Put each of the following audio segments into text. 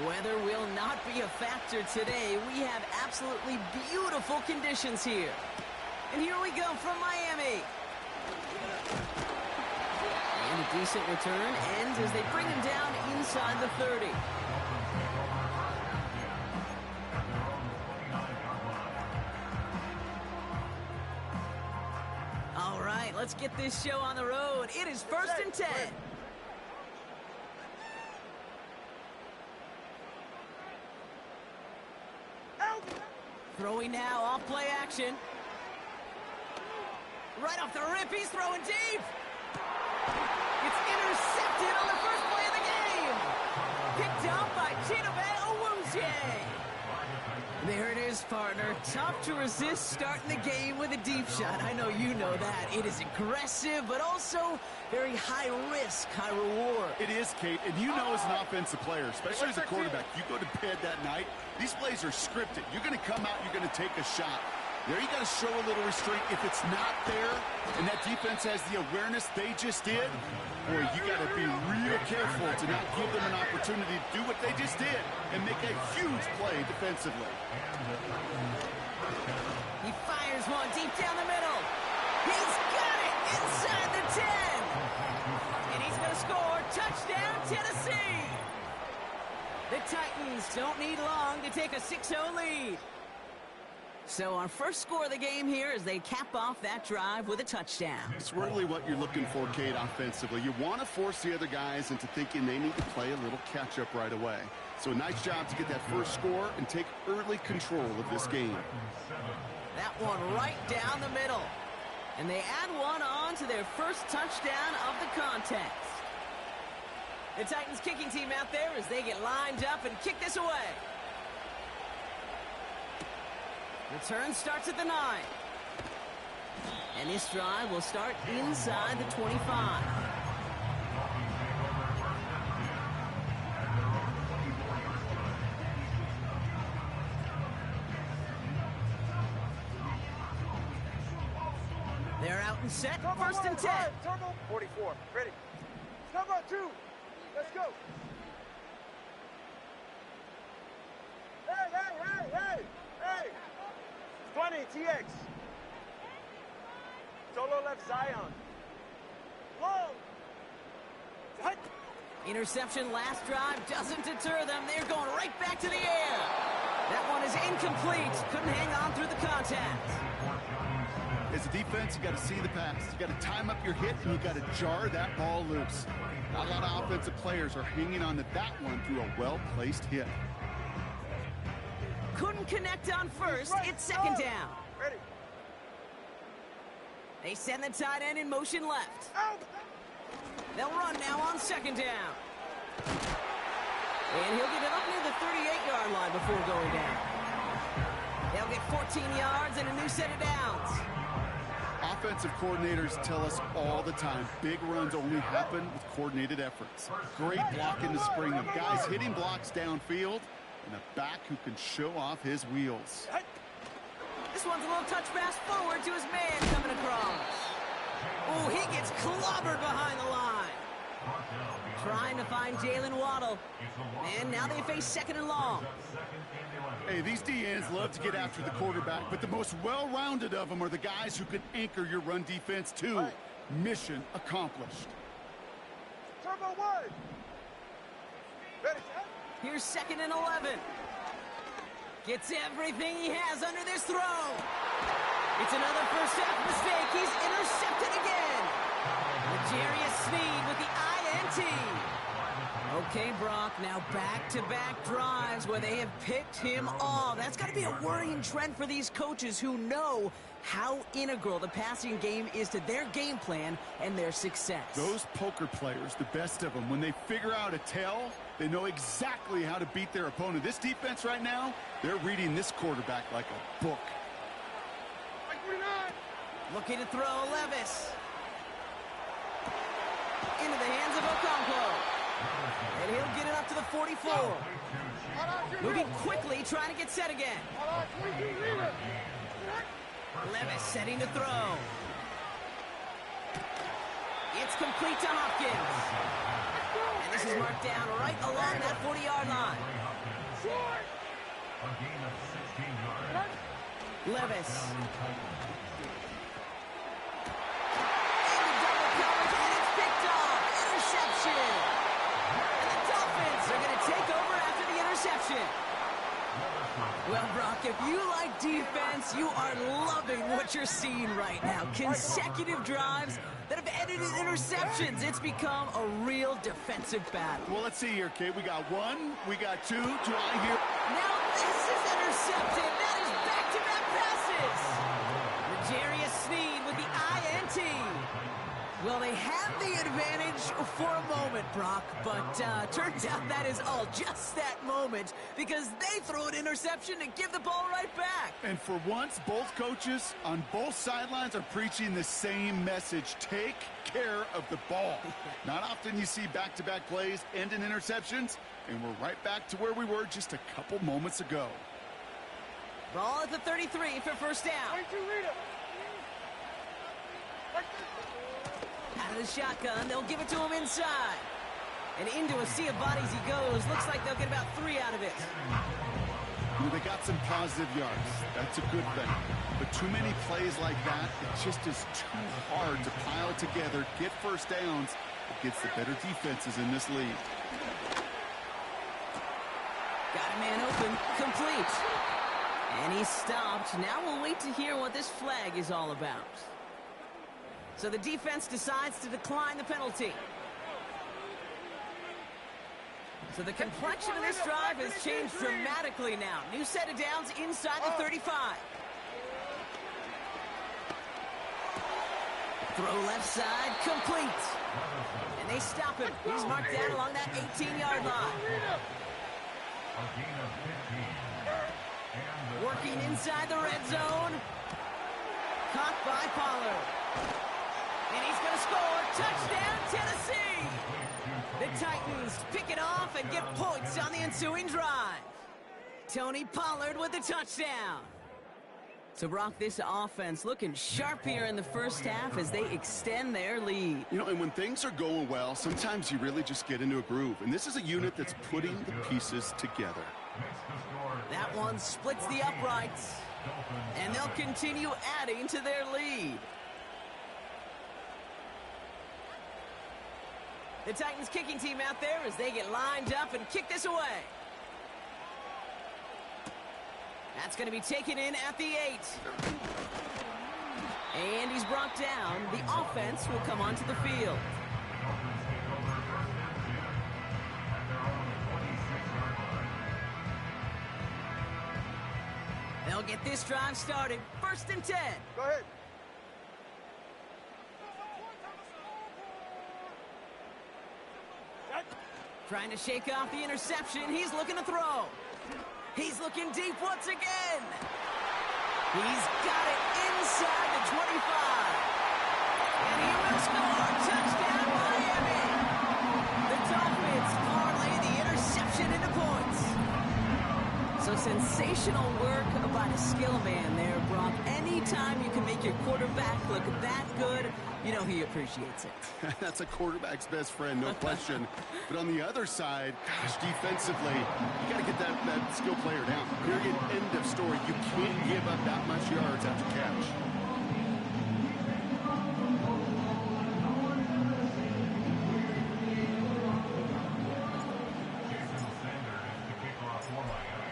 Weather will not be a factor today. We have absolutely beautiful conditions here. And here we go from Miami. And a decent return ends as they bring him down inside the 30. All right, let's get this show on the road. It is 1st and 10. Throwing now, off play action. Right off the rip, he's throwing deep. It's intercepted on the first play of the game. Picked up by Che0. There it is, partner. Tough to resist starting the game with a deep shot. I know you know that. It is aggressive, but also very high risk, high reward. It is, Kate, and you know as an offensive player, especially as a quarterback, you go to bed that night, these plays are scripted. You're going to come out, you're going to take a shot. There you got to show a little restraint. If it's not there, and that defense has the awareness they just did, boy, you got to be real careful to not give them an opportunity to do what they just did and make a huge play defensively. He fires one deep down the middle. He's got it inside the 10. And he's going to score. Touchdown, Tennessee. The Titans don't need long to take a 6-0 lead. So our first score of the game here as they cap off that drive with a touchdown. It's really what you're looking for, Kate, offensively. You want to force the other guys into thinking they need to play a little catch-up right away. So a nice job to get that first score and take early control of this game. That one right down the middle. And they add one on to their first touchdown of the contest. The Titans kicking team out there as they get lined up and kick this away. Return starts at the 9. And this drive will start inside the 25. They're out and set. 1st and 10. Turbo 44. Ready. Turbo 2. Let's go. Hey. 20, TX. Solo left Zion. Long. Hut. Interception last drive doesn't deter them. They're going right back to the air. That one is incomplete. Couldn't hang on through the contact. As a defense, you got to see the pass. You got to time up your hit, and you got to jar that ball loose. Not a lot of offensive players are hanging on to that one through a well-placed hit. Couldn't connect on first. It's 2nd down. Ready. They send the tight end in motion left. Out. They'll run now on 2nd down. And he'll get it up near the 38-yard line before going down. They'll get 14 yards and a new set of downs. Offensive coordinators tell us all the time, big runs only happen with coordinated efforts. Great block in the spring of guys hitting blocks downfield, and a back who can show off his wheels. This one's a little touch pass forward to his man coming across. Oh, he gets clobbered behind the line. Trying to find Jalen Waddle. And now they face 2nd and long. Hey, these DNs love to get after the quarterback, but the most well-rounded of them are the guys who can anchor your run defense too. Right. Mission accomplished. Turbo 1. Ready. Here's 2nd and 11. Gets everything he has under this throw. It's another first half mistake. He's intercepted again. L'Jarius Sneed with the INT. Okay, Brock, now back-to-back drives where they have picked him off. That's got to be a worrying trend for these coaches who know how integral the passing game is to their game plan and their success. Those poker players, the best of them, when they figure out a tell, they know exactly how to beat their opponent. This defense right now, they're reading this quarterback like a book. Looking to throw Levis. Into the hands of Okonkwo. And he'll get it up to the 44. Moving quickly, trying to get set again. Levis setting to throw. It's complete to Hopkins. And this is marked down right along that 40-yard line. A gain of 16 yards. Levis. Down And the double coverage, and it's picked off. Interception. And the Dolphins are going to take over after the interception. Well, Brock, if you like defense, you are loving what you're seeing right now. Consecutive drives that have ended in interceptions. It's become a real defensive battle. Well, let's see here, Kate. We got one, we got two. Do I hear? Now this is intercepted. That is back-to-back passes. L'Jarius Sneed with the INT. Well, they have the advantage for a moment, Brock, but turns out that is all just that moment because they throw an interception to give the ball right back. And for once, both coaches on both sidelines are preaching the same message. Take care of the ball. Not often you see back-to-back plays end in interceptions, and we're right back to where we were just a couple moments ago. Ball at the 33 for first down. Out of the shotgun, they'll give it to him inside. And into a sea of bodies he goes. Looks like they'll get about 3 out of it. Well, they got some positive yards. That's a good thing. But too many plays like that, it just is too hard to pile together, get first downs against the better defenses in this league. Got a man open, complete. And he's stopped. Now we'll wait to hear what this flag is all about. So the defense decides to decline the penalty. So the complexion of this drive has changed dramatically now. New set of downs inside the 35. Throw left side, complete. And they stop him. He's marked down along that 18-yard line. a gain of 15. Working inside the red zone. Caught by Pollard. And he's going to score. Touchdown, Tennessee. The Titans pick it off and get points on the ensuing drive. Tony Pollard with the touchdown. So, Brock, this offense looking sharp here in the first half as they extend their lead. You know, and when things are going well, sometimes you really just get into a groove. And this is a unit that's putting the pieces together. That one splits the uprights. And they'll continue adding to their lead. The Titans kicking team out there as they get lined up and kick this away. That's going to be taken in at the 8. And he's brought down. The offense will come onto the field. They'll get this drive started. 1st and 10. Go ahead. Trying to shake off the interception. He's looking to throw. He's looking deep once again. He's got it inside the 25. And he will score. Touchdown, Miami. The Dolphins parlay the interception into points. So sensational work by a skill man there, Brock. Anytime you can make your quarterback look that good, you know he appreciates it. That's a quarterback's best friend, no question. But on the other side, gosh, defensively, you got to get that skill player down. Period. End of story. You can't give up that much yards after catch.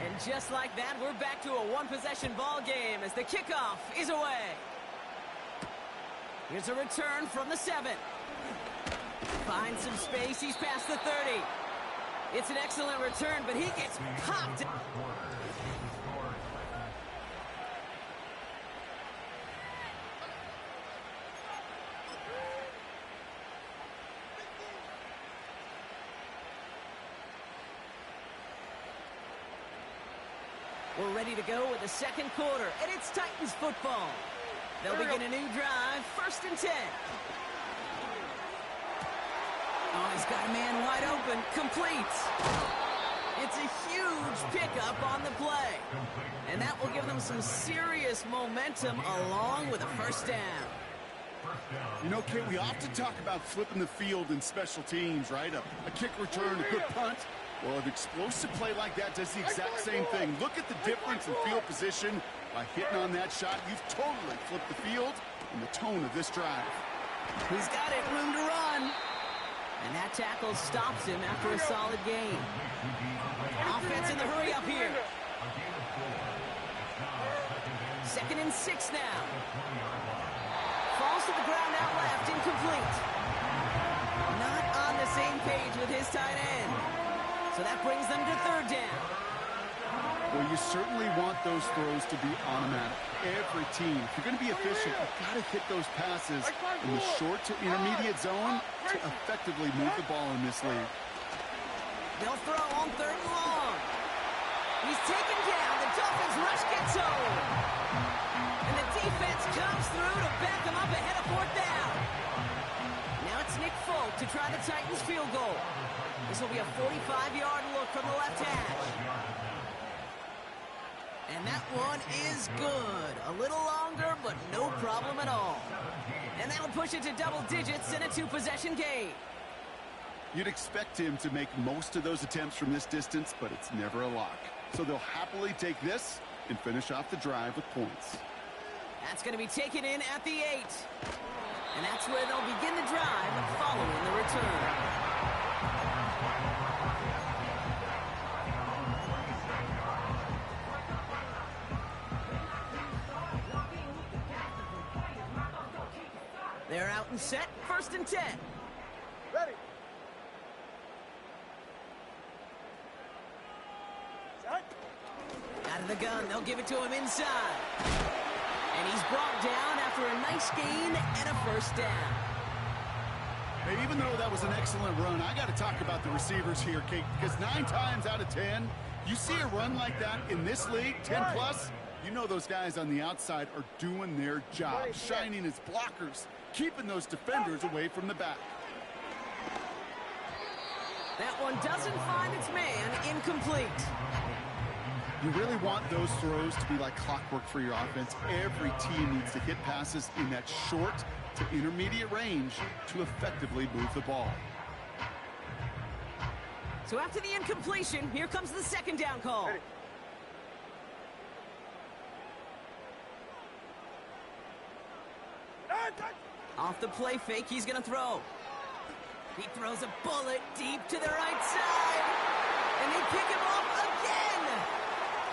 And just like that, we're back to a one-possession ball game as the kickoff is away. Here's a return from the 7. Finds some space. He's past the 30. It's an excellent return, but he gets popped. We're ready to go with the second quarter, and it's Titans football. They'll begin a new drive, 1st and 10. Oh, he's got a man wide open, complete. It's a huge pickup on the play. And that will give them some serious momentum along with a 1st down. You know, Kate, we often talk about flipping the field in special teams, right? A kick return, a good punt. Well, an explosive play like that does the exact same thing. Look at the difference in field position. By hitting on that shot, you've totally flipped the field and the tone of this drive. He's got it, room to run. And that tackle stops him after a solid gain. Offense in the hurry up here. 2nd and 6 now. Falls to the ground out left, incomplete. Not on the same page with his tight end. So that brings them to 3rd down. Well, you certainly want those throws to be automatic. Every team, if you're going to be efficient, you've got to hit those passes in the short to intermediate zone to effectively move the ball in this league. They'll throw on 3rd and long. He's taken down. The Dolphins rush gets home. And the defense comes through to back him up ahead of 4th down. Now it's Nick Folk to try the Titans field goal. This will be a 45-yard look from the left hash. And that one is good. A little longer, but no problem at all. And that'll push it to double digits in a 2-possession game. You'd expect him to make most of those attempts from this distance, but it's never a lock. So they'll happily take this and finish off the drive with points. That's going to be taken in at the 8. And that's where they'll begin the drive following the return. They're out and set, 1st and 10. Ready. Set. Out of the gun, they'll give it to him inside. And he's brought down after a nice gain and a 1st down. Hey, even though that was an excellent run, I got to talk about the receivers here, Kate, because 9 times out of 10, you see a run like that in this league, 10 plus, you know those guys on the outside are doing their job, shining as blockers, keeping those defenders away from the back. That one doesn't find its man, incomplete. You really want those throws to be like clockwork for your offense. Every team needs to hit passes in that short to intermediate range to effectively move the ball. So after the incompletion, here comes the 2nd down call. Ready. Off the play fake, he's going to throw. He throws a bullet deep to the right side. And they pick him off again.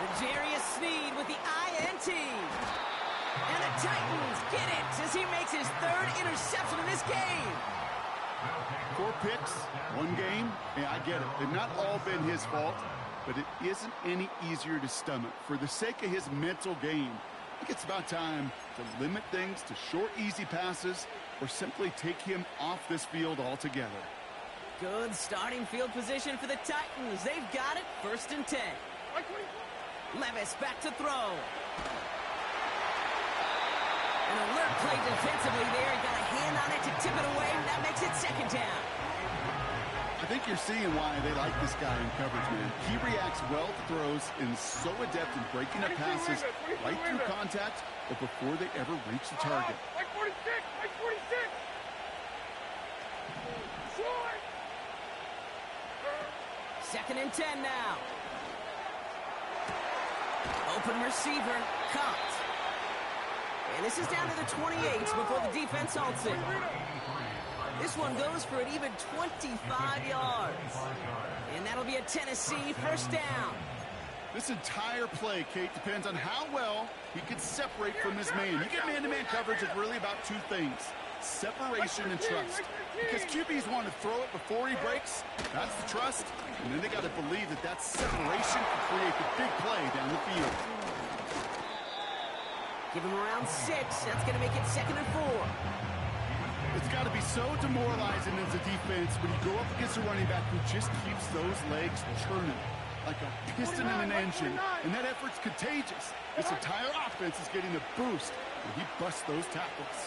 L'Jarius Sneed with the INT. And the Titans get it as he makes his 3rd interception in this game. 4 picks, 1 game. Yeah, I get it. They've not all been his fault, but it isn't any easier to stomach. For the sake of his mental game, I think it's about time to limit things to short, easy passes or simply take him off this field altogether. Good starting field position for the Titans. They've got it, 1st and 10. Levis back to throw. An alert play defensively there. He got a hand on it to tip it away. That makes it 2nd down. I think you're seeing why they like this guy in coverage, man. He reacts well to throws and is so adept in breaking up passes right through contact or before they ever reach the target. Like 46! Like 46! Short! 2nd and 10 now. Open receiver, caught. And this is down to the 28 before the defense halts it. This one goes for an even 25 yards. And that'll be a Tennessee 1st down. This entire play, Kate, depends on how well he can separate from his man. You get man-to-man coverage, it's really about 2 things. Separation and trust. Because QBs want to throw it before he breaks. That's the trust. And then they got to believe that that separation can create the big play down the field. Give him around 6. That's going to make it 2nd and 4. It's got to be so demoralizing as a defense when you go up against a running back who just keeps those legs churning like a piston in an engine, and that effort's contagious. This entire offense is getting a boost when he busts those tackles.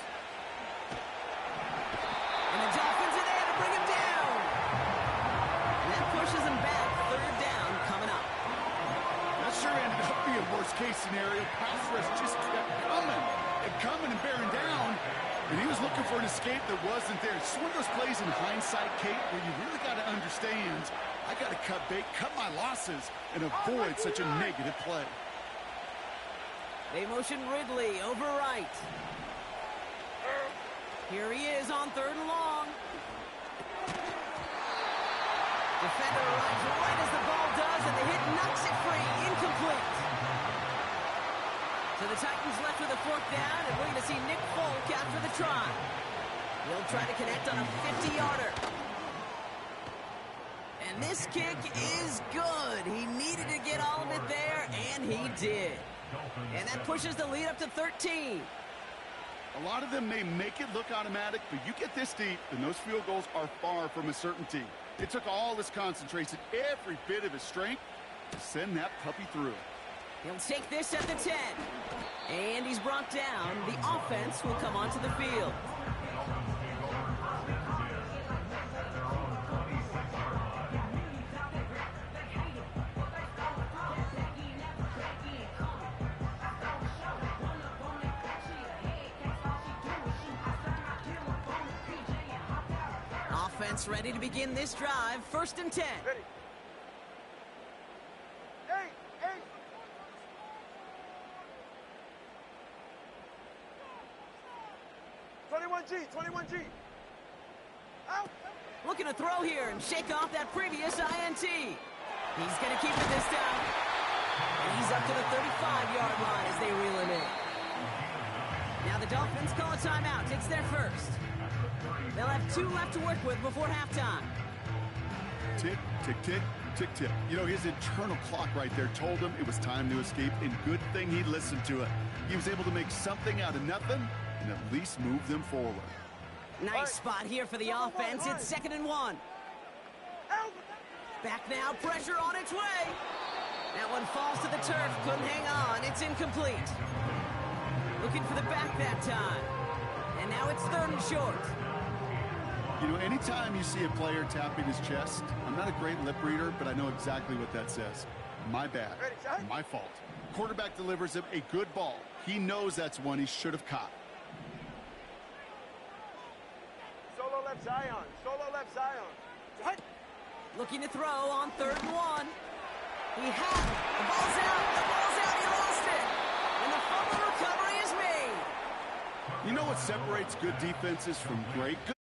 And the Dolphins are there to bring him down. And that pushes him back, 3rd down coming up. That sure ended up being worst-case scenario. Pass rush just kept coming and bearing down. And he was looking for an escape that wasn't there. It's one of those plays in hindsight, Kate, where you really got to understand I got to cut bait, cut my losses, and avoid such a negative play. They motion Ridley over right. Here he is on 3rd and long. Defender arrives right as the ball does, and the hit knocks it free. Incomplete. So the Titans left with a 4th down, and we're going to see Nick Folk after the try. He'll try to connect on a 50-yarder. And this kick is good. He needed to get all of it there, and he did. And that pushes the lead up to 13. A lot of them may make it look automatic, but you get this deep, and those field goals are far from a certainty. It took all his concentration, every bit of his strength, to send that puppy through. He'll take this at the 10. And he's brought down. The offense will come onto the field. Offense ready to begin this drive. 1st and 10. Ready. 21G. Out. Looking to throw here and shake off that previous INT. He's going to keep it this time. And he's up to the 35-yard line as they reel him in. Now the Dolphins call a timeout. It's their first. They'll have 2 left to work with before halftime. Tick, tick, tick, tick, tick. You know, his internal clock right there told him it was time to escape, and good thing he listened to it. He was able to make something out of nothing and at least move them forward. Nice spot here for the offense. It's 2nd and 1. Back now, pressure on its way. That one falls to the turf, couldn't hang on. It's incomplete. Looking for the back that time. And now it's 3rd and short. You know, anytime you see a player tapping his chest, I'm not a great lip reader, but I know exactly what that says. My bad. My fault. Quarterback delivers him a good ball. He knows that's one he should have caught. Solo left Zion. Solo left Zion. Looking to throw on 3rd and 1. He had it. The ball's out. The ball's out. He lost it. And the fumble recovery is made. You know what separates good defenses from great?